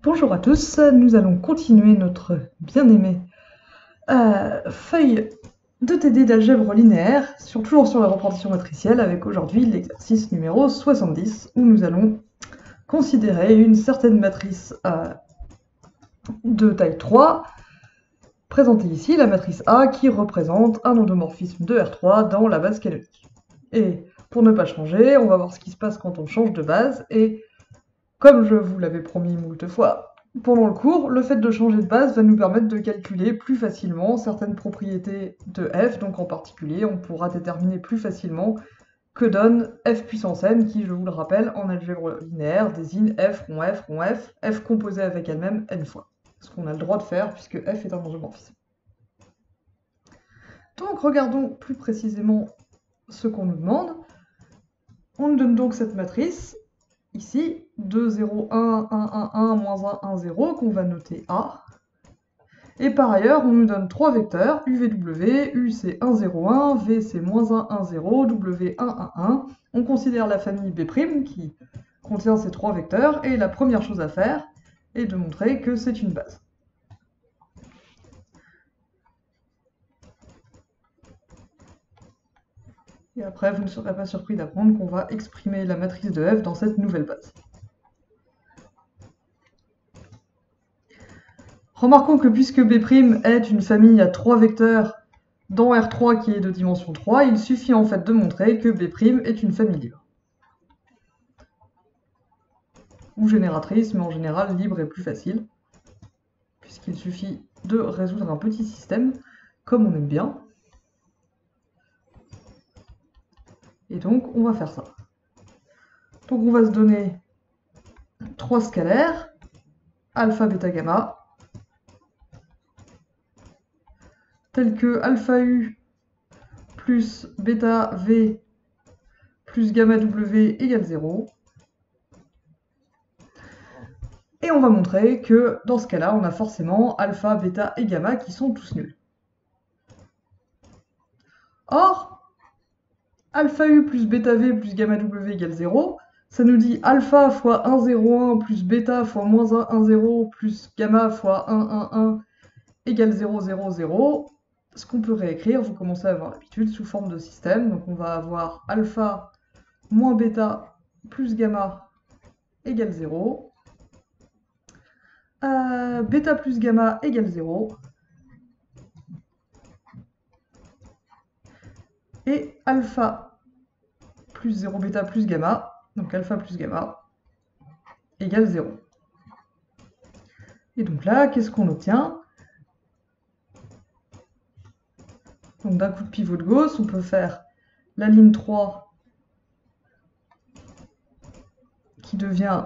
Bonjour à tous, nous allons continuer notre bien-aimée feuille de TD d'algèbre linéaire, toujours sur la représentation matricielle, avec aujourd'hui l'exercice numéro 70, où nous allons considérer une certaine matrice de taille 3, présentée ici, la matrice A, qui représente un endomorphisme de R3 dans la base canonique. Et pour ne pas changer, on va voir ce qui se passe quand on change de base, et comme je vous l'avais promis moult fois, pendant le cours, le fait de changer de base va nous permettre de calculer plus facilement certaines propriétés de f, donc en particulier, on pourra déterminer plus facilement que donne f puissance n, qui, je vous le rappelle, en algèbre linéaire, désigne f rond f rond f, f composé avec elle-même n fois. Ce qu'on a le droit de faire, puisque f est un endomorphisme. Donc, regardons plus précisément ce qu'on nous demande. On nous donne donc cette matrice, ici, 2, 0, 1, 1, 1, 1, moins 1, 1, 0, qu'on va noter A. Et par ailleurs, on nous donne trois vecteurs, UVW, U c'est 1, 0, 1, V c'est moins 1, 1, 0, W 1, 1, 1. On considère la famille B' qui contient ces trois vecteurs, et la première chose à faire est de montrer que c'est une base. Et après, vous ne serez pas surpris d'apprendre qu'on va exprimer la matrice de F dans cette nouvelle base. Remarquons que puisque B' est une famille à 3 vecteurs dans R3 qui est de dimension 3, il suffit en fait de montrer que B' est une famille libre. Ou génératrice, mais en général libre est plus facile, puisqu'il suffit de résoudre un petit système, comme on aime bien. Et donc on va faire ça. Donc on va se donner trois scalaires, alpha, bêta, gamma, tels que alpha u plus bêta v plus gamma w égale 0. Et on va montrer que dans ce cas-là, on a forcément alpha, bêta et gamma qui sont tous nuls. Or, alpha u plus bêta v plus gamma w égale 0, ça nous dit alpha fois 1, 0, 1 plus bêta fois moins 1, 1, 0 plus gamma fois 1, 1, 1 égale 0, 0, 0. Ce qu'on peut réécrire, vous commencez à avoir l'habitude, sous forme de système. Donc on va avoir alpha moins bêta plus gamma égale 0. Bêta plus gamma égale 0. Et alpha plus 0 bêta plus gamma, donc alpha plus gamma, égale 0. Et donc là, qu'est-ce qu'on obtient? Donc d'un coup de pivot de Gauss, on peut faire la ligne 3 qui devient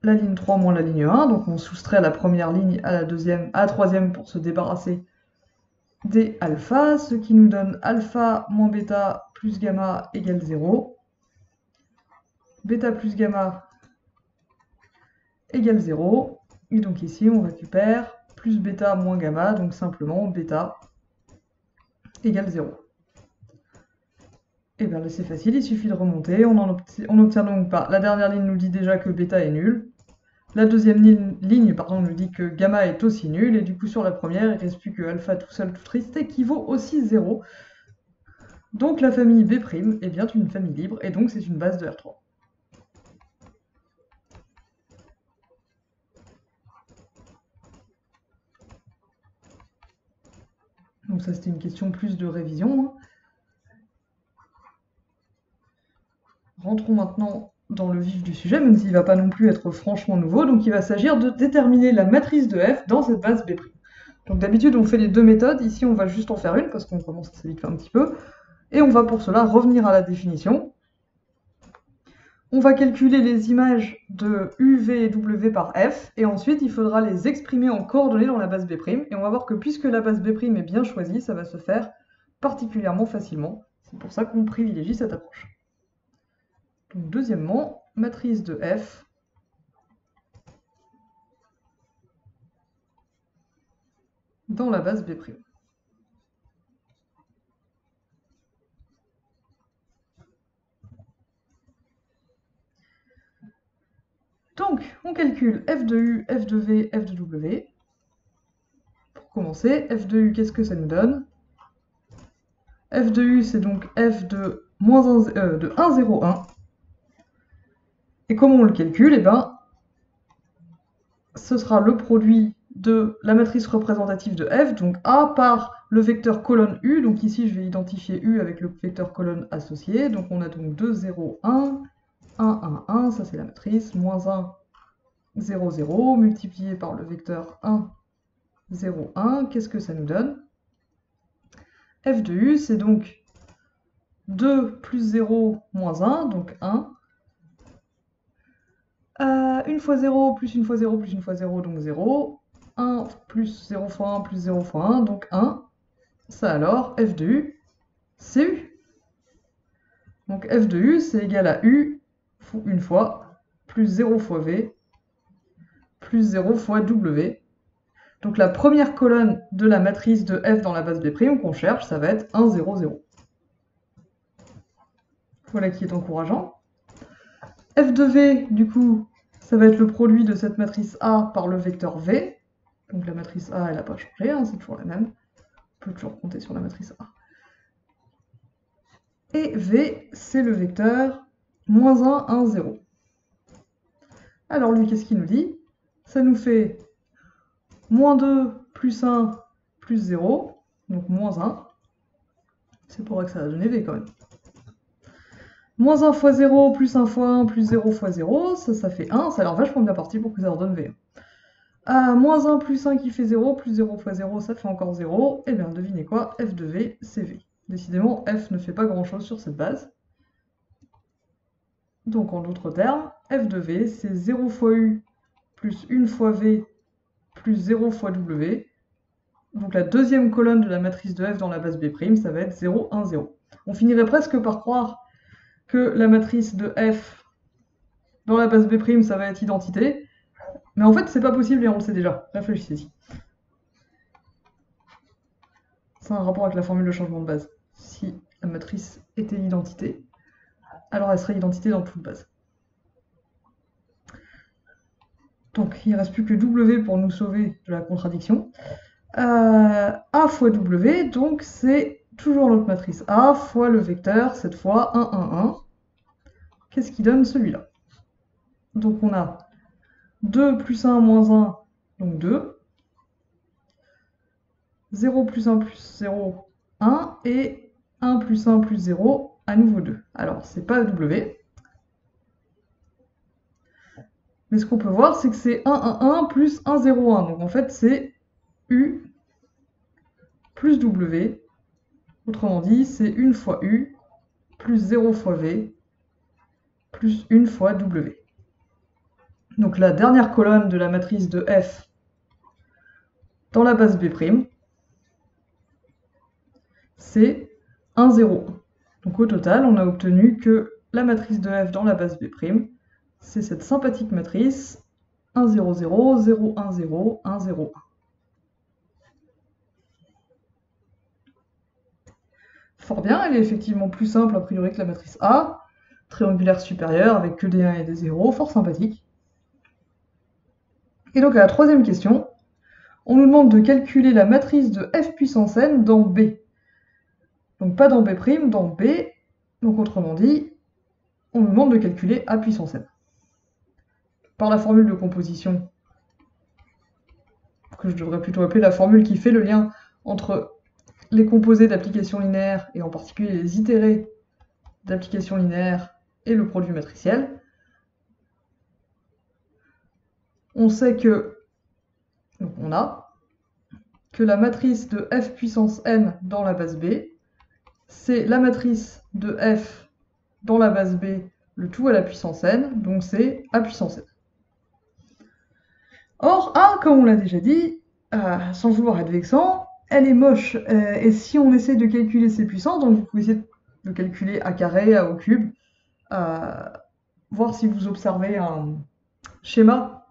la ligne 3 moins la ligne 1, donc on soustrait la première ligne à la deuxième, à la troisième pour se débarrasser des alpha, ce qui nous donne alpha moins bêta plus gamma égale 0, bêta plus gamma égale 0, et donc ici on récupère plus bêta moins gamma, donc simplement bêta égale 0. Et bien là c'est facile, il suffit de remonter, on obtient donc pas. La dernière ligne nous dit déjà que bêta est nul. La deuxième ligne nous dit que gamma est aussi nul, et du coup sur la première, il ne reste plus que alpha tout seul tout triste, qui vaut aussi 0. Donc la famille B' est bien une famille libre, et donc c'est une base de R3. Donc ça c'était une question plus de révision. Rentrons maintenant dans le vif du sujet, même s'il ne va pas non plus être franchement nouveau. Donc il va s'agir de déterminer la matrice de F dans cette base B'. Donc d'habitude on fait les deux méthodes, ici on va juste en faire une parce qu'on commence à s'habituer un petit peu. Et on va pour cela revenir à la définition. On va calculer les images de U, V et W par F, et ensuite il faudra les exprimer en coordonnées dans la base B', et on va voir que puisque la base B' est bien choisie, ça va se faire particulièrement facilement. C'est pour ça qu'on privilégie cette approche. Donc deuxièmement, matrice de F dans la base B'. Donc, On calcule f de u, f de v, f de w. Pour commencer, f de u, qu'est-ce que ça nous donne? F de u, c'est donc f de, de 1, 0, 1. Et comment on le calcule? Eh ben, ce sera le produit de la matrice représentative de f, donc A par le vecteur colonne U. Donc ici, je vais identifier U avec le vecteur colonne associé. Donc on a donc 2, 0, 1, 1, 1, 1, ça c'est la matrice, moins 1, 0, 0, multiplié par le vecteur 1, 0, 1. Qu'est-ce que ça nous donne? F de U, c'est donc 2 plus 0 moins 1, donc 1. 1 fois 0 plus 1 fois 0 plus 1 fois 0, donc 0. 1 plus 0 fois 1 plus 0 fois 1, donc 1. Ça alors, f de u, c'est u. Donc f de u, c'est égal à u une fois, plus 0 fois v, plus 0 fois w. Donc la première colonne de la matrice de f dans la base B' qu'on cherche, ça va être 1, 0, 0. Voilà qui est encourageant. F de v, du coup, ça va être le produit de cette matrice A par le vecteur v. Donc la matrice A, elle n'a pas changé, hein, c'est toujours la même. On peut toujours compter sur la matrice A. Et v, c'est le vecteur moins 1, 1, 0. Alors lui, qu'est-ce qu'il nous dit? Ça nous fait moins 2 plus 1 plus 0, donc moins 1. C'est pour ça que ça va donner v quand même. Moins 1 fois 0 plus 1 fois 1 plus 0 fois 0, ça fait 1. Ça a l'air vachement bien parti pour que ça leur donne v. Moins 1 plus 1 qui fait 0, plus 0 fois 0, ça fait encore 0. Et bien devinez quoi, f de v, c'est v. Décidément, f ne fait pas grand-chose sur cette base. Donc en d'autres termes, f de v, c'est 0 fois u plus 1 fois v plus 0 fois w. Donc la deuxième colonne de la matrice de f dans la base B', ça va être 0, 1, 0. On finirait presque par croire que la matrice de f dans la base B', ça va être identité. Mais en fait, c'est pas possible et on le sait déjà. Réfléchissez-y. C'est un rapport avec la formule de changement de base. Si la matrice était identité, alors elle serait identité dans toute base. Donc il ne reste plus que W pour nous sauver de la contradiction. A fois W, donc c'est toujours notre matrice A fois le vecteur, cette fois 1, 1, 1. Qu'est-ce qui donne celui-là? Donc on a 2 plus 1 moins 1, donc 2. 0 plus 1 plus 0, 1. Et 1 plus 1 plus 0, à nouveau 2. Alors, c'est pas W. Mais ce qu'on peut voir, c'est que c'est 1, 1, 1 plus 1, 0, 1. Donc en fait, c'est U plus W. Autrement dit, c'est 1 fois U plus 0 fois V plus 1 fois W. Donc la dernière colonne de la matrice de F dans la base B', c'est 1, 0, 1. Donc au total, on a obtenu que la matrice de F dans la base B', c'est cette sympathique matrice 1, 0, 0, 0, 1, 0, 1, 0, 1. Fort bien, elle est effectivement plus simple a priori que la matrice A, triangulaire supérieure avec que des 1 et des 0, fort sympathique. Et donc à la troisième question, on nous demande de calculer la matrice de f puissance n dans B. Donc pas dans B', dans B. Donc autrement dit, on nous demande de calculer A puissance n. Par la formule de composition, que je devrais plutôt appeler la formule qui fait le lien entre les composés d'application linéaire, et en particulier les itérés d'application linéaire et le produit matriciel. On sait que, donc on a, que la matrice de f puissance n dans la base B, c'est la matrice de f dans la base B, le tout à la puissance n, donc c'est A puissance n. Or, A, comme on l'a déjà dit, sans vouloir être vexant, elle est moche. Et si on essaie de calculer ses puissances, donc vous pouvez essayer de calculer A carré, A au cube, voir si vous observez un schéma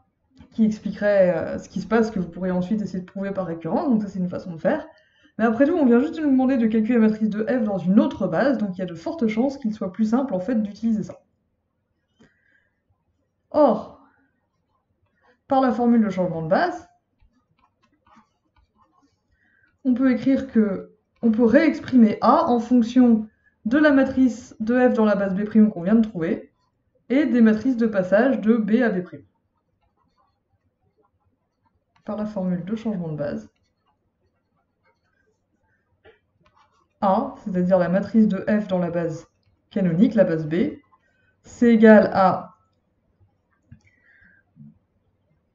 qui expliquerait ce qui se passe, que vous pourrez ensuite essayer de prouver par récurrence, donc ça c'est une façon de faire. Mais après tout, on vient juste de nous demander de calculer la matrice de f dans une autre base, donc il y a de fortes chances qu'il soit plus simple en fait d'utiliser ça. Or, par la formule de changement de base, on peut écrire que on peut réexprimer A en fonction de la matrice de f dans la base B' qu'on vient de trouver et des matrices de passage de B à B'. Par la formule de changement de base, A, c'est-à-dire la matrice de f dans la base canonique, la base B, c'est égal à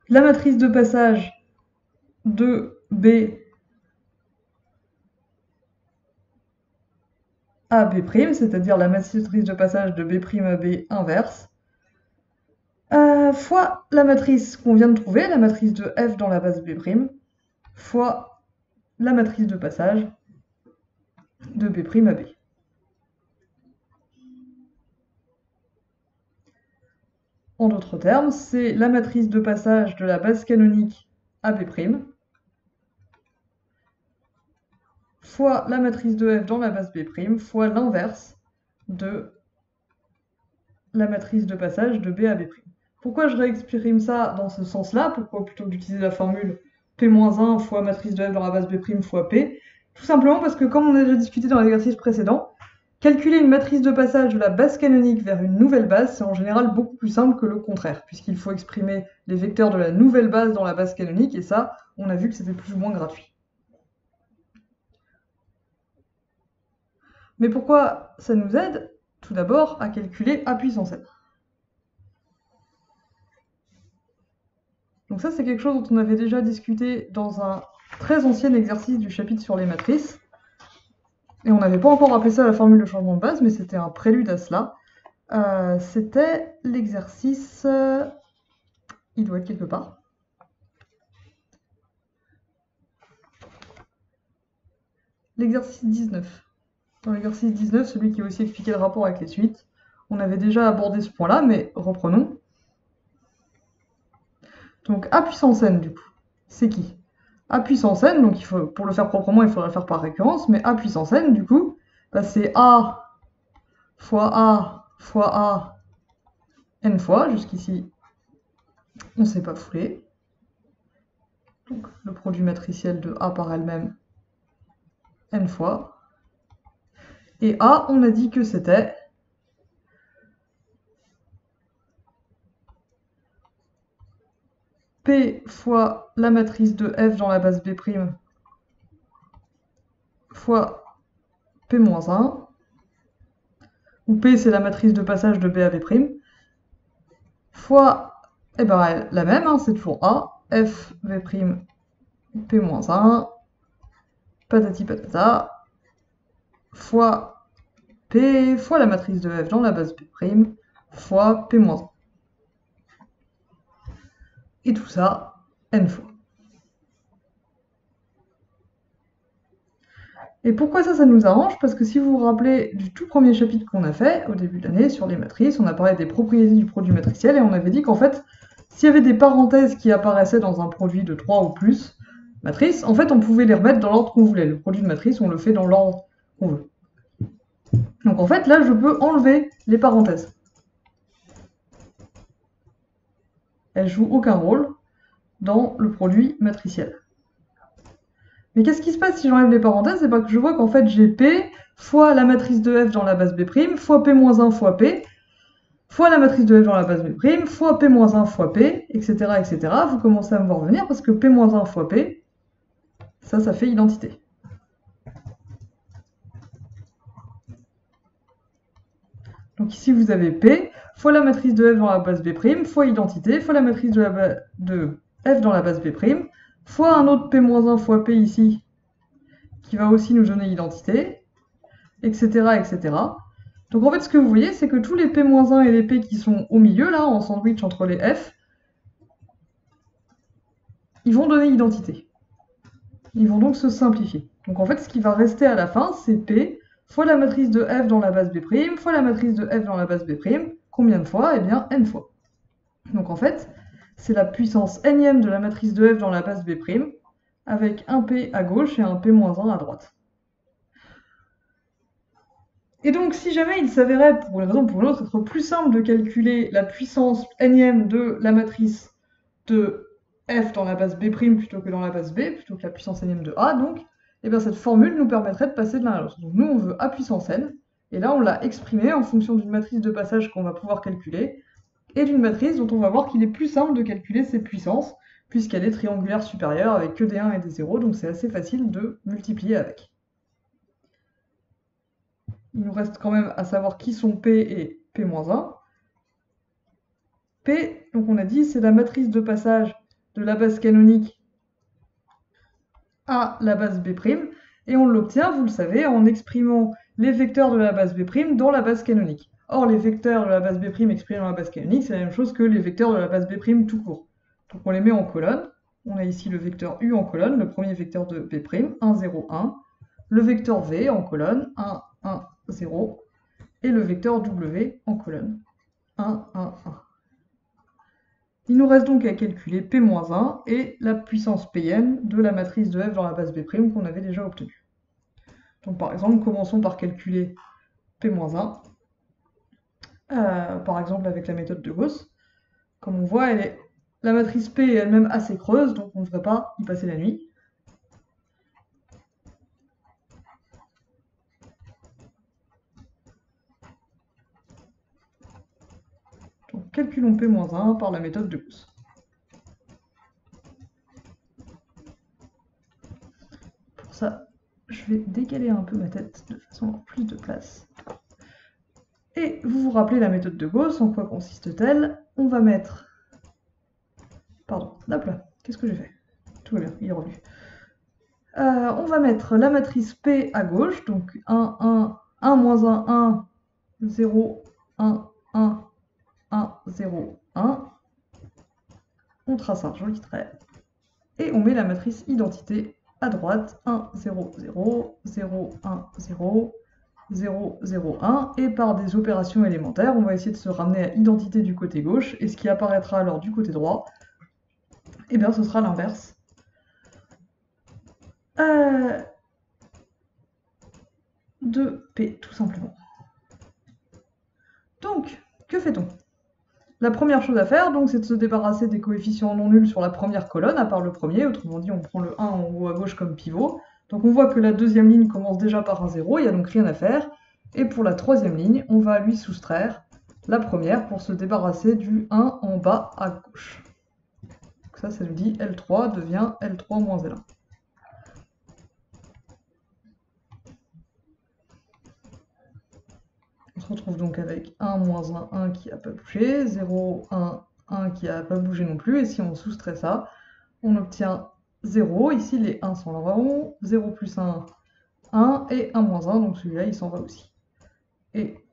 la matrice de passage de B à B', c'est-à-dire la matrice de passage de B' à B inverse, fois la matrice qu'on vient de trouver, la matrice de f dans la base B', fois la matrice de passage de B' à B. En d'autres termes, c'est la matrice de passage de la base canonique à B', fois la matrice de f dans la base B', fois l'inverse de la matrice de passage de B à B'. Pourquoi je réexprime ça dans ce sens-là? Pourquoi plutôt que d'utiliser la formule P-1 fois matrice de f dans la base B' fois P? Tout simplement parce que, comme on a déjà discuté dans l'exercice précédent, calculer une matrice de passage de la base canonique vers une nouvelle base, c'est en général beaucoup plus simple que le contraire, puisqu'il faut exprimer les vecteurs de la nouvelle base dans la base canonique, et ça, on a vu que c'était plus ou moins gratuit. Mais pourquoi ça nous aide? Tout d'abord à calculer A puissance n. Donc ça, c'est quelque chose dont on avait déjà discuté dans un très ancien exercice du chapitre sur les matrices. Et on n'avait pas encore appelé ça la formule de changement de base, mais c'était un prélude à cela. C'était l'exercice... il doit être quelque part. L'exercice 19. Dans l'exercice 19, celui qui a aussi expliqué le rapport avec les suites, on avait déjà abordé ce point-là, mais reprenons. Donc A puissance n, du coup, c'est qui? A puissance n, donc pour le faire proprement, il faudrait le faire par récurrence, mais A puissance n, du coup, bah, c'est A fois A, n fois, jusqu'ici, on ne s'est pas foulé. Donc le produit matriciel de A par elle-même, n fois. Et A, on a dit que c'était P fois la matrice de f dans la base B' fois P-1, où P c'est la matrice de passage de B à B', fois, eh ben, la même, hein, c'est toujours A, f V', P-1, patati patata, fois P fois la matrice de f dans la base B', fois P-1. Et tout ça, n fois. Et pourquoi ça nous arrange? Parce que si vous vous rappelez du tout premier chapitre qu'on a fait, au début de l'année, sur les matrices, on a parlé des propriétés du produit matriciel, et on avait dit qu'en fait, s'il y avait des parenthèses qui apparaissaient dans un produit de 3 ou plus matrices, en fait, on pouvait les remettre dans l'ordre qu'on voulait. Le produit de matrice, on le fait dans l'ordre qu'on veut. Donc en fait, là, je peux enlever les parenthèses. Elles jouent aucun rôle dans le produit matriciel. Mais qu'est-ce qui se passe si j'enlève les parenthèses? C'est pas que je vois qu'en fait j'ai P fois la matrice de f dans la base B', fois P-1 fois P, fois la matrice de f dans la base B', fois P-1 fois P, etc., etc. Vous commencez à me voir venir parce que P-1 fois P, ça fait identité. Donc ici vous avez P fois la matrice de f dans la base B', fois identité, fois la matrice de f dans la base B', fois un autre P-1 fois P ici, qui va aussi nous donner identité, etc., etc. Donc en fait, ce que vous voyez, c'est que tous les P-1 et les P qui sont au milieu, là, en sandwich entre les F, ils vont donner identité. Ils vont donc se simplifier. Donc en fait, ce qui va rester à la fin, c'est P fois la matrice de F dans la base B', fois la matrice de F dans la base B'. Combien de fois? Eh bien, n fois. Donc en fait, c'est la puissance nème de la matrice de F dans la base B', avec un P à gauche et un P-1 à droite. Et donc, si jamais il s'avérait, pour une raison ou pour une autre, être plus simple de calculer la puissance nème de la matrice de f dans la base B' plutôt que dans la base B, plutôt que la puissance n de A, donc, et bien cette formule nous permettrait de passer de l'un à l'autre. Donc nous, on veut A puissance n, et là, on l'a exprimé en fonction d'une matrice de passage qu'on va pouvoir calculer, et d'une matrice dont on va voir qu'il est plus simple de calculer ses puissances, puisqu'elle est triangulaire supérieure avec que des 1 et des 0, donc c'est assez facile de multiplier avec. Il nous reste quand même à savoir qui sont P et P-1. P, donc on a dit, c'est la matrice de passage de la base canonique à la base B', et on l'obtient, vous le savez, en exprimant les vecteurs de la base B' dans la base canonique. Or, les vecteurs de la base B' exprimés dans la base canonique, c'est la même chose que les vecteurs de la base B' tout court. Donc on les met en colonne. On a ici le vecteur U en colonne, le premier vecteur de B', 1, 0, 1. Le vecteur V en colonne, 1, 1, 0. Et le vecteur W en colonne, 1, 1, 1. Il nous reste donc à calculer P-1 et la puissance Pn de la matrice de f dans la base B' qu'on avait déjà obtenue. Donc par exemple, commençons par calculer P-1, par exemple avec la méthode de Gauss. Comme on voit, la matrice P est elle-même assez creuse, donc on ne devrait pas y passer la nuit. Donc calculons P-1 par la méthode de Gauss. Pour ça, je vais décaler un peu ma tête de façon à avoir plus de place. Et vous vous rappelez la méthode de Gauss, en quoi consiste-t-elle? On va mettre... Pardon, hop là, qu'est-ce que j'ai fait? Tout va bien, il est revenu. On va mettre la matrice P à gauche, donc 1, 1, 1, moins 1, 1, 0, 1, 1, 1, 0, 1. On trace un joli trait. Et on met la matrice identité à droite, 1, 0, 0, 0, 1, 0, 0, 0, 1. Et par des opérations élémentaires, on va essayer de se ramener à identité du côté gauche. Et ce qui apparaîtra alors du côté droit, eh bien ce sera l'inverse. De P, tout simplement. Donc, que fait-on? La première chose à faire, donc, c'est de se débarrasser des coefficients non nuls sur la première colonne, à part le premier, autrement dit, on prend le 1 en haut à gauche comme pivot. Donc on voit que la deuxième ligne commence déjà par un 0, il n'y a donc rien à faire. Et pour la troisième ligne, on va lui soustraire la première pour se débarrasser du 1 en bas à gauche. Donc ça nous dit L3 devient L3 moins L1. On se retrouve donc avec 1 moins 1, 1 qui n'a pas bougé, 0, 1, 1 qui n'a pas bougé non plus, et si on soustrait ça, on obtient 0, ici les 1 s'en vont, 0 plus 1, 1, et 1 moins 1, donc celui-là il s'en va aussi. Et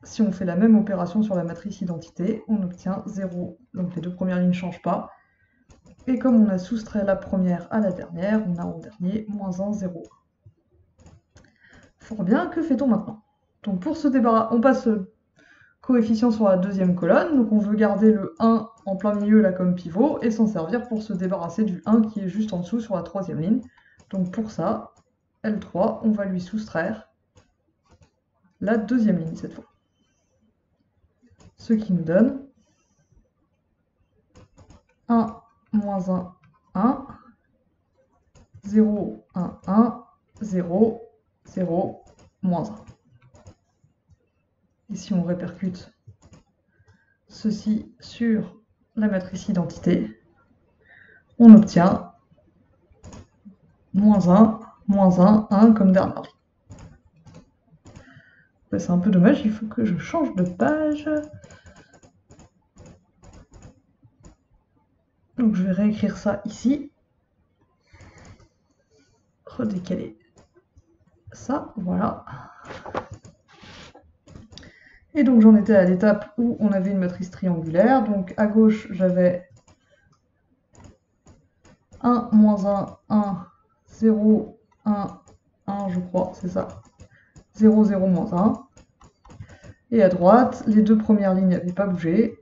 si on fait la même opération sur la matrice identité, on obtient 0, donc les deux premières lignes ne changent pas, et comme on a soustrait la première à la dernière, on a en dernier moins 1, 0. Fort bien, que fait-on maintenant? Donc pour se débarrasser, on passe le coefficient sur la deuxième colonne, donc on veut garder le 1 en plein milieu là comme pivot, et s'en servir pour se débarrasser du 1 qui est juste en dessous sur la troisième ligne. Donc pour ça, L3, on va lui soustraire la deuxième ligne cette fois. Ce qui nous donne 1, moins 1, 1, 0, 1, 1, 0, 0, moins 1. Et si on répercute ceci sur la matrice identité, on obtient moins 1, 1 comme dernière ligne. C'est un peu dommage, il faut que je change de page. Donc je vais réécrire ça ici. Redécaler ça, voilà. Et donc j'en étais à l'étape où on avait une matrice triangulaire. Donc à gauche, j'avais 1, moins 1, 1, 0, 1, 1, je crois, c'est ça. 0, 0, moins 1. Et à droite, les deux premières lignes n'avaient pas bougé.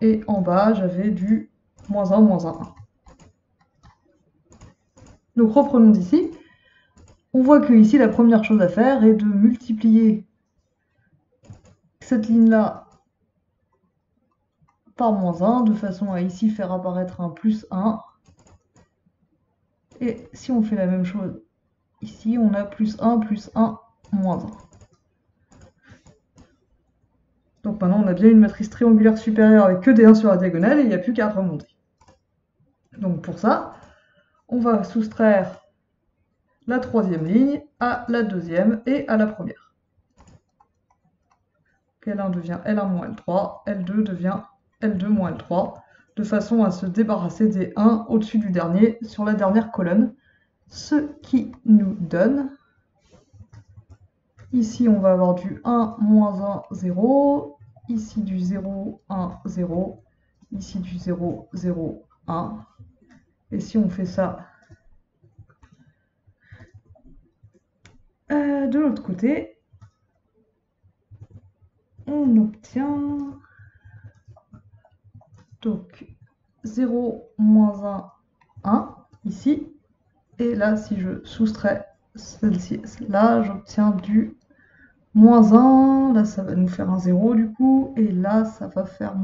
Et en bas, j'avais du moins 1, moins 1, 1. Donc reprenons d'ici. On voit que ici, la première chose à faire est de multiplier cette ligne-là par moins 1, de façon à ici faire apparaître un plus 1. Et si on fait la même chose ici, on a plus 1, moins 1. Donc maintenant, on a bien une matrice triangulaire supérieure avec que des 1 sur la diagonale et il n'y a plus qu'à remonter. Donc pour ça, on va soustraire la troisième ligne à la deuxième et à la première. L1 devient L1 moins L3, L2 devient L2 moins L3, de façon à se débarrasser des 1 au-dessus du dernier sur la dernière colonne, ce qui nous donne, ici on va avoir du 1, moins 1, 0, ici du 0, 1, 0, ici du 0, 0, 1, et si on fait ça de l'autre côté, on obtient donc 0, moins 1, 1, ici, et là, si je soustrais celle-ci, là, j'obtiens du moins 1, là, ça va nous faire un 0 du coup, et là, ça va faire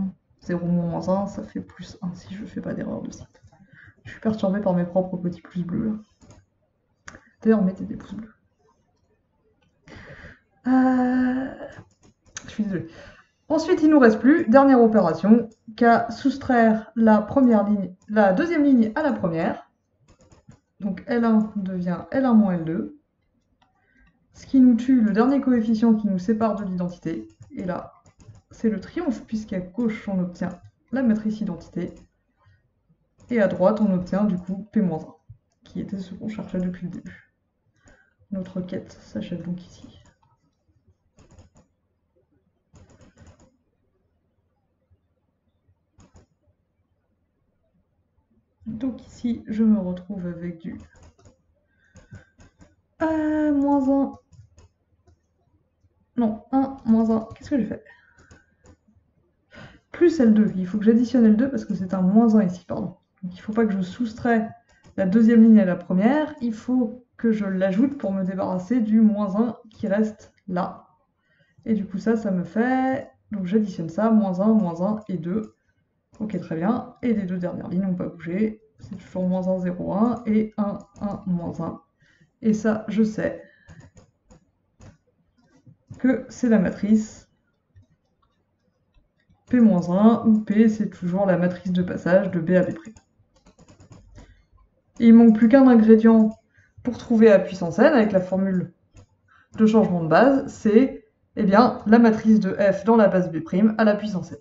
0 moins 1, ça fait plus 1, si je ne fais pas d'erreur de site. Je suis perturbé par mes propres petits pouces bleus, là. D'ailleurs, mettez des pouces bleus. Je suis désolée. Ensuite, il ne nous reste plus, dernière opération, qu'à soustraire la deuxième ligne à la première. Donc L1 devient L1 moins L2. Ce qui nous tue le dernier coefficient qui nous sépare de l'identité. Et là, c'est le triomphe, puisqu'à gauche, on obtient la matrice identité. Et à droite, on obtient du coup P-1, qui était ce qu'on cherchait depuis le début. Notre quête s'achève donc ici. Donc ici, je me retrouve avec du moins 1. Non, 1, moins 1. Qu'est-ce que j'ai fait? Plus L2. Il faut que j'additionne L2 parce que c'est un moins 1 ici, pardon. Donc il ne faut pas que je soustrais la deuxième ligne à la première. Il faut que je l'ajoute pour me débarrasser du moins 1 qui reste là. Et du coup, ça me fait... Donc j'additionne ça, moins 1 et 2. Ok, très bien. Et les deux dernières lignes n'ont pas bougé. C'est toujours moins 1, 0, 1 et 1, 1, moins 1. Et ça, je sais que c'est la matrice P-1, où P, c'est toujours la matrice de passage de B à B'. Et il manque plus qu'un ingrédient pour trouver A puissance n avec la formule de changement de base, c'est eh bien, la matrice de f dans la base B' à la puissance n.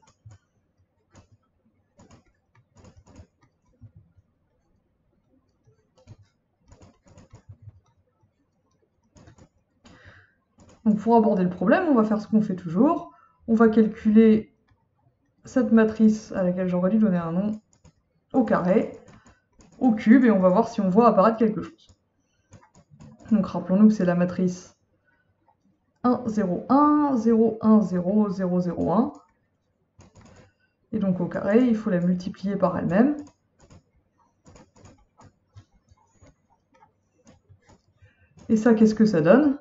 Donc pour aborder le problème, on va faire ce qu'on fait toujours. On va calculer cette matrice à laquelle j'aurais dû donner un nom au carré, au cube, et on va voir si on voit apparaître quelque chose. Donc rappelons-nous que c'est la matrice 1, 0, 1, 0, 1, 0, 0, 0, 1. Et donc au carré, il faut la multiplier par elle-même. Et ça, qu'est-ce que ça donne?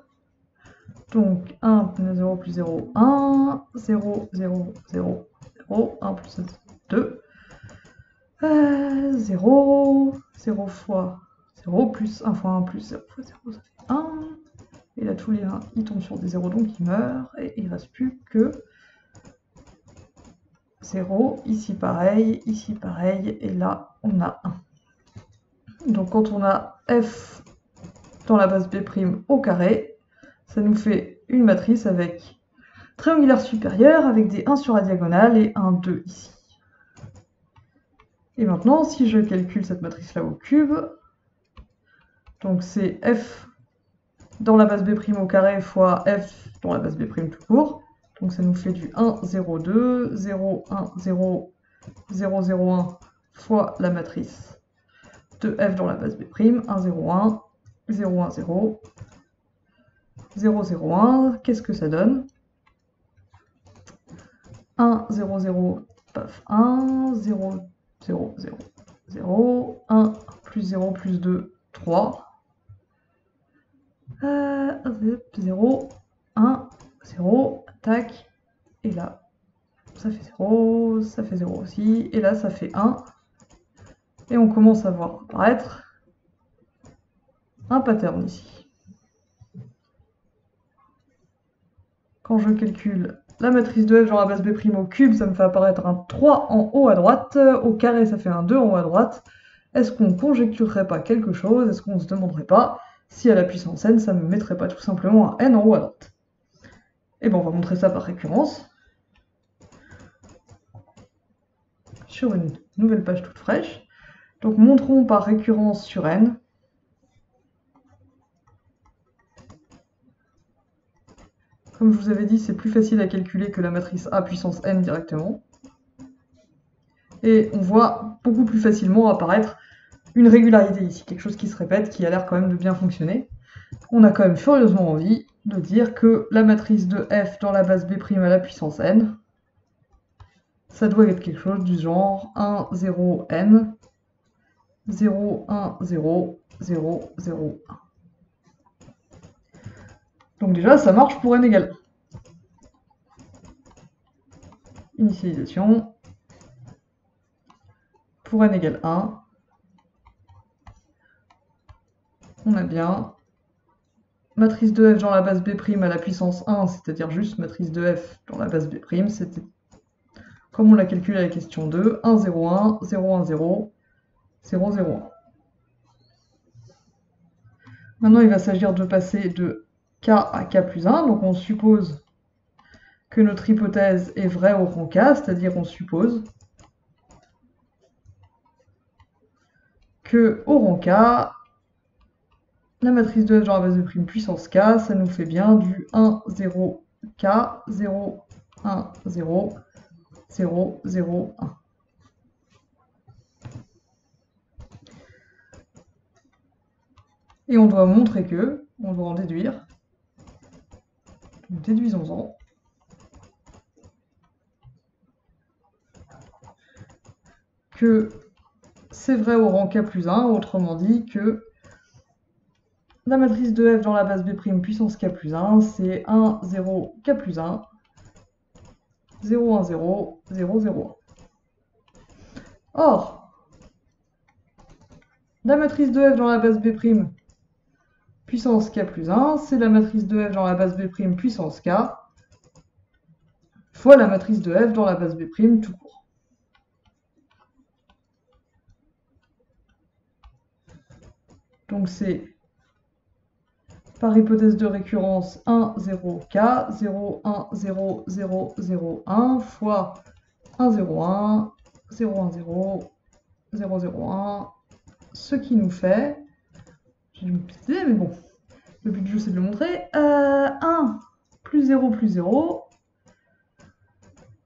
Donc 1 plus 0 plus 0, 1, 0, 0, 0, 0, 1 plus 2, 0, 0 fois 0 plus 1 fois 1 plus 0 fois 0, ça fait 1. Et là, tous les 1, ils tombent sur des 0, donc ils meurent. Et il ne reste plus que 0, ici pareil, et là, on a 1. Donc quand on a f dans la base B' au carré, ça nous fait une matrice avec triangulaire supérieur avec des 1 sur la diagonale et un 2 ici. Et maintenant, si je calcule cette matrice-là au cube, donc c'est f dans la base B' au carré fois f dans la base B' tout court. Donc ça nous fait du 1, 0, 2, 0, 1, 0, 0, 0, 1 fois la matrice de f dans la base B', 1, 0, 1, 0, 1, 0, 0, 0, 1. Qu'est-ce que ça donne? 1, 0, 0, paf, 1, 0, 0, 0, 0, 1, plus 0, plus 2, 3. 0, 1, 0, tac, et là, ça fait 0, ça fait 0 aussi, et là ça fait 1. Et on commence à voir apparaître un pattern ici. Quand je calcule la matrice de f dans la base b' au cube, ça me fait apparaître un 3 en haut à droite, au carré ça fait un 2 en haut à droite. Est-ce qu'on conjecturerait pas quelque chose? Est-ce qu'on se demanderait pas si à la puissance n, ça me mettrait pas tout simplement un n en haut à droite? Et bien on va montrer ça par récurrence. Sur une nouvelle page toute fraîche. Donc montrons par récurrence sur n. Comme je vous avais dit, c'est plus facile à calculer que la matrice A puissance n directement. Et on voit beaucoup plus facilement apparaître une régularité ici, quelque chose qui se répète, qui a l'air quand même de bien fonctionner. On a quand même furieusement envie de dire que la matrice de f dans la base b' à la puissance n, ça doit être quelque chose du genre 1, 0, n, 0, 1, 0, 0, 0, 1. Donc déjà, ça marche pour n égale 1. Initialisation. Pour n égale 1, on a bien matrice de f dans la base b' à la puissance 1, c'est-à-dire juste matrice de f dans la base b', c'était comme on l'a calculé à la question 2, 1, 0, 1, 0, 1, 0, 0, 0, 1. Maintenant, il va s'agir de passer de k à k plus 1, donc on suppose que notre hypothèse est vraie au rang k, c'est-à-dire on suppose que au rang k, la matrice de f dans la base b' puissance k, ça nous fait bien du 1, 0, k, 0, 1, 0, 0, 0, 1. Et on doit montrer que, on doit en déduire, donc déduisons-en, que c'est vrai au rang k plus 1, autrement dit que la matrice de f dans la base b' puissance k plus 1, c'est 1, 0, k plus 1, 0, 1, 0, 0, 0, 1. Or, la matrice de f dans la base b' puissance k plus 1, c'est la matrice de f dans la base b' puissance k fois la matrice de f dans la base b' tout court. Donc c'est par hypothèse de récurrence 1, 0, k, 0, 1, 0, 0, 0, 1 fois 1, 0, 1, 0, 1, 0, 0, 0, 1, ce qui nous fait, j'ai dû me piquer, mais bon, le but du jeu c'est de le montrer, 1 plus 0 plus 0,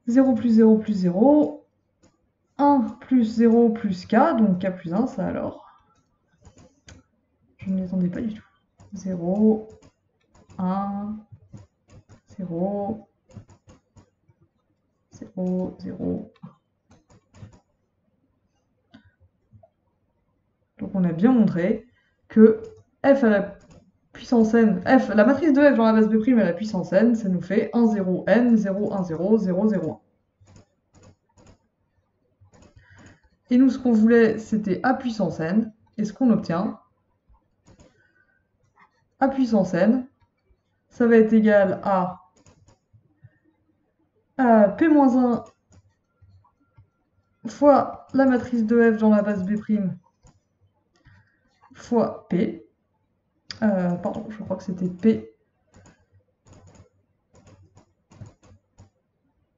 0 plus 0 plus 0, 1 plus 0 plus k, donc k plus 1, ça alors, je ne m'y attendais pas du tout. 0, 1, 0, 0, 0, 1. Donc on a bien montré que f à la puissance n, la matrice de f dans la base b' à la puissance n, ça nous fait 1, 0, n, 0, 1, 0, 0, 0, 1. Et nous, ce qu'on voulait, c'était a puissance n, et ce qu'on obtient, a puissance n, ça va être égal à p-1 fois la matrice de f dans la base b' fois p. Pardon, je crois que c'était p.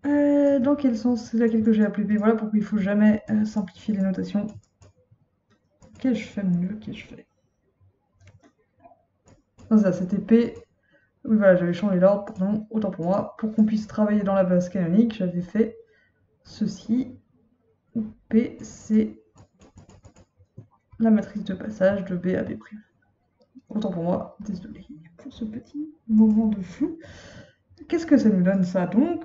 Dans quel sens? C'est laquelle que j'ai appelée p. Voilà pourquoi il ne faut jamais simplifier les notations. Qu'ai-je fait, mon Dieu? Qu'ai-je fait? Non, ça, c'était p. Oui, voilà, j'avais changé l'ordre, pardon, autant pour moi. Pour qu'on puisse travailler dans la base canonique, j'avais fait ceci, où P, c'est la matrice de passage de B à B'. Autant pour moi, désolé pour ce petit moment de flou. Qu'est-ce que ça nous donne ça donc?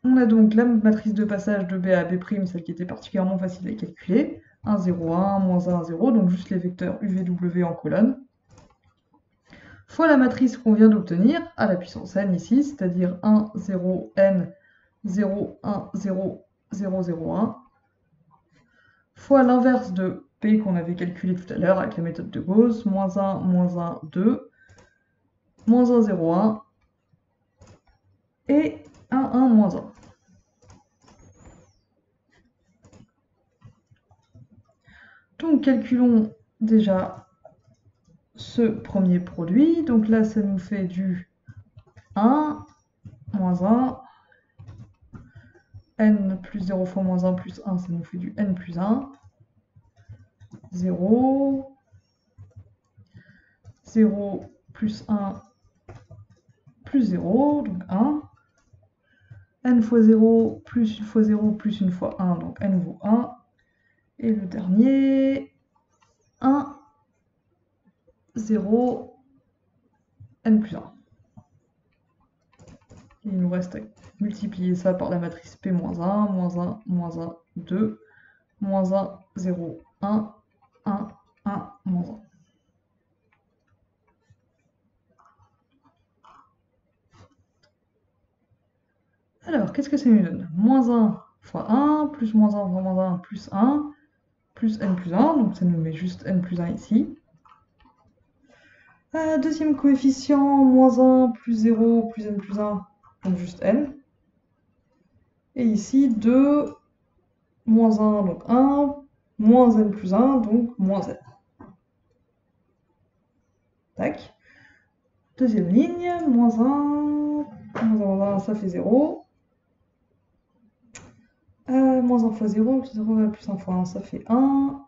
On a donc la matrice de passage de B à B', celle qui était particulièrement facile à calculer, 1, 0, 1, moins 1, 0, donc juste les vecteurs UVW en colonne, fois la matrice qu'on vient d'obtenir, à la puissance n ici, c'est-à-dire 1, 0, n, 0, 1, 0, 0, 0, 1, fois l'inverse de P qu'on avait calculé tout à l'heure avec la méthode de Gauss, moins 1, 2, moins 1, 0, 1, et 1, 1, moins 1. Donc calculons déjà ce premier produit. Donc là, ça nous fait du 1, moins 1, n plus 0 fois moins 1 plus 1, ça nous fait du n plus 1, 0, 0 plus 1 plus 0, donc 1, n fois 0 plus 1 fois 0 plus 1 fois 1, donc n vaut 1, et le dernier, 1, 0, n plus 1. Il nous reste à multiplier ça par la matrice P-1, moins 1, moins 1, 2, moins 1, 0, 1, 1, 1, moins 1. Alors, qu'est-ce que ça nous donne? Moins 1 fois 1, plus moins 1 fois moins 1, plus 1, plus n plus 1, donc ça nous met juste n plus 1 ici. Deuxième coefficient, moins 1, plus 0, plus n plus 1, donc juste n. Et ici, 2, moins 1, donc 1, moins n plus 1, donc moins n. Tac. Deuxième ligne, moins 1, moins 1, ça fait 0. Moins 1 fois 0, plus 0, plus 1 fois 1, ça fait 1.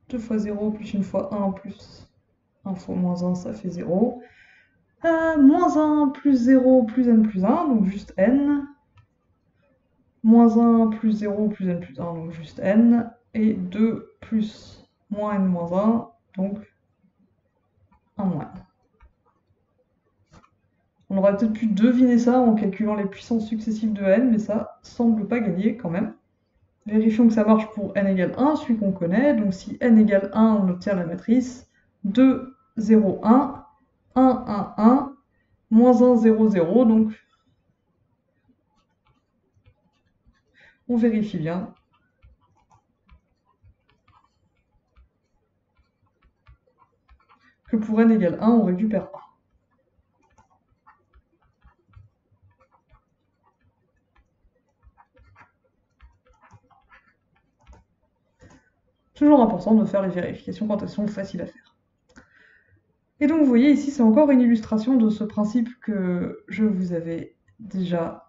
2 fois 0, plus 1 fois 1, plus 1 fois moins 1, ça fait 0. Moins 1 plus 0 plus n plus 1, donc juste n. Moins 1 plus 0 plus n plus 1, donc juste n. Et 2 plus moins n moins 1, donc 1 moins n. On aurait peut-être pu deviner ça en calculant les puissances successives de n, mais ça semble pas gagner quand même. Vérifions que ça marche pour n égale 1, celui qu'on connaît. Donc si n égale 1, on obtient la matrice 2, 0, 1, 1, 1, 1, moins 1, 0, 0. Donc on vérifie bien. Que pour n égale 1, on récupère 1. Toujours important de faire les vérifications quand elles sont faciles à faire. Et donc vous voyez ici, c'est encore une illustration de ce principe que je vous avais déjà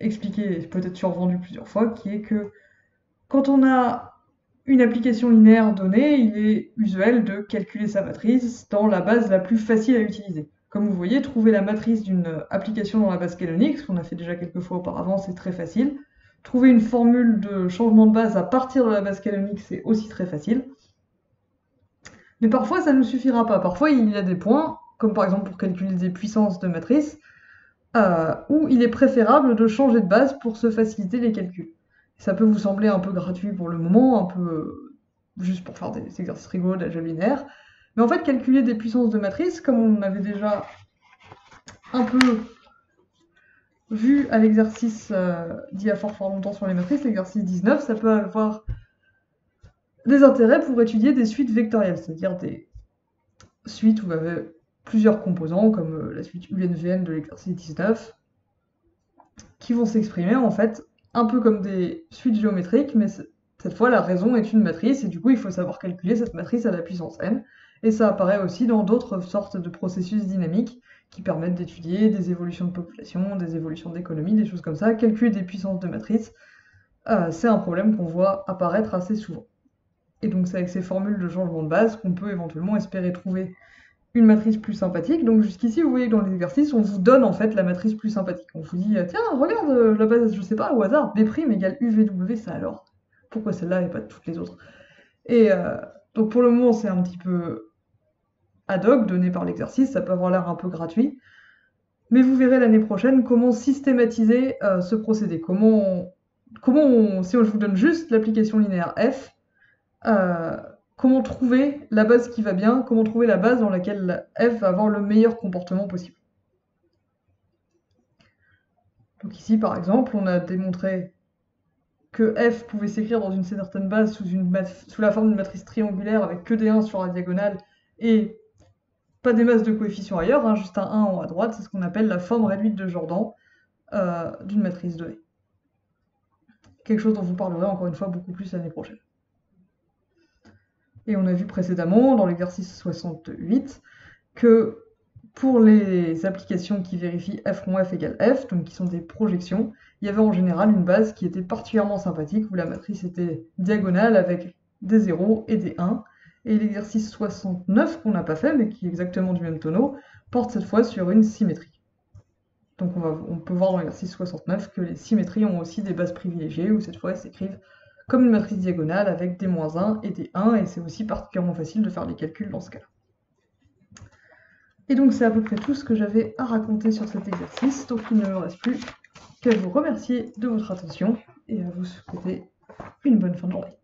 expliqué et peut-être survendu plusieurs fois, qui est que quand on a une application linéaire donnée, il est usuel de calculer sa matrice dans la base la plus facile à utiliser. Comme vous voyez, trouver la matrice d'une application dans la base canonique, ce qu'on a fait déjà quelques fois auparavant, c'est très facile. Trouver une formule de changement de base à partir de la base canonique, c'est aussi très facile. Mais parfois, ça ne suffira pas. Parfois, il y a des points, comme par exemple pour calculer des puissances de matrice, où il est préférable de changer de base pour se faciliter les calculs. Ça peut vous sembler un peu gratuit pour le moment, un peu juste pour faire des exercices rigolos d'algèbre linéaire. Mais en fait, calculer des puissances de matrice, comme on avait déjà un peu vu à l'exercice d'il y a fort longtemps sur les matrices, l'exercice 19, ça peut avoir des intérêts pour étudier des suites vectorielles, c'est-à-dire des suites où il y avait plusieurs composants, comme la suite UNVN de l'exercice 19, qui vont s'exprimer en fait un peu comme des suites géométriques, mais cette fois la raison est une matrice, et du coup il faut savoir calculer cette matrice à la puissance n, et ça apparaît aussi dans d'autres sortes de processus dynamiques qui permettent d'étudier des évolutions de population, des évolutions d'économie, des choses comme ça. Calculer des puissances de matrice, c'est un problème qu'on voit apparaître assez souvent. Et donc c'est avec ces formules de changement de base qu'on peut éventuellement espérer trouver une matrice plus sympathique. Donc jusqu'ici, vous voyez que dans les exercices, on vous donne en fait la matrice plus sympathique. On vous dit, tiens, regarde la base, je sais pas, au hasard, B' égale UVW, ça alors. Pourquoi celle-là et pas toutes les autres? Et donc pour le moment, c'est un petit peu ad hoc, donné par l'exercice, ça peut avoir l'air un peu gratuit. Mais vous verrez l'année prochaine comment systématiser ce procédé. Si je vous donne juste l'application linéaire F, comment trouver la base qui va bien, comment trouver la base dans laquelle F va avoir le meilleur comportement possible. Donc ici, par exemple, on a démontré que f pouvait s'écrire dans une certaine base sous la forme d'une matrice triangulaire avec que des 1 sur la diagonale et pas des masses de coefficients ailleurs, hein, juste un 1 en haut à droite. C'est ce qu'on appelle la forme réduite de Jordan d'une matrice donnée. Quelque chose dont je vous parlerai encore une fois beaucoup plus l'année prochaine. Et on a vu précédemment, dans l'exercice 68, que pour les applications qui vérifient f rond f égale f, donc qui sont des projections, il y avait en général une base qui était particulièrement sympathique, où la matrice était diagonale avec des 0 et des 1. Et l'exercice 69, qu'on n'a pas fait, mais qui est exactement du même tonneau, porte cette fois sur une symétrie. Donc on peut voir dans l'exercice 69 que les symétries ont aussi des bases privilégiées, où cette fois elles s'écrivent comme une matrice diagonale avec des -1 et des 1, et c'est aussi particulièrement facile de faire les calculs dans ce cas-là. Et donc c'est à peu près tout ce que j'avais à raconter sur cet exercice, donc il ne me reste plus qu'à vous remercier de votre attention et à vous souhaiter une bonne fin de journée.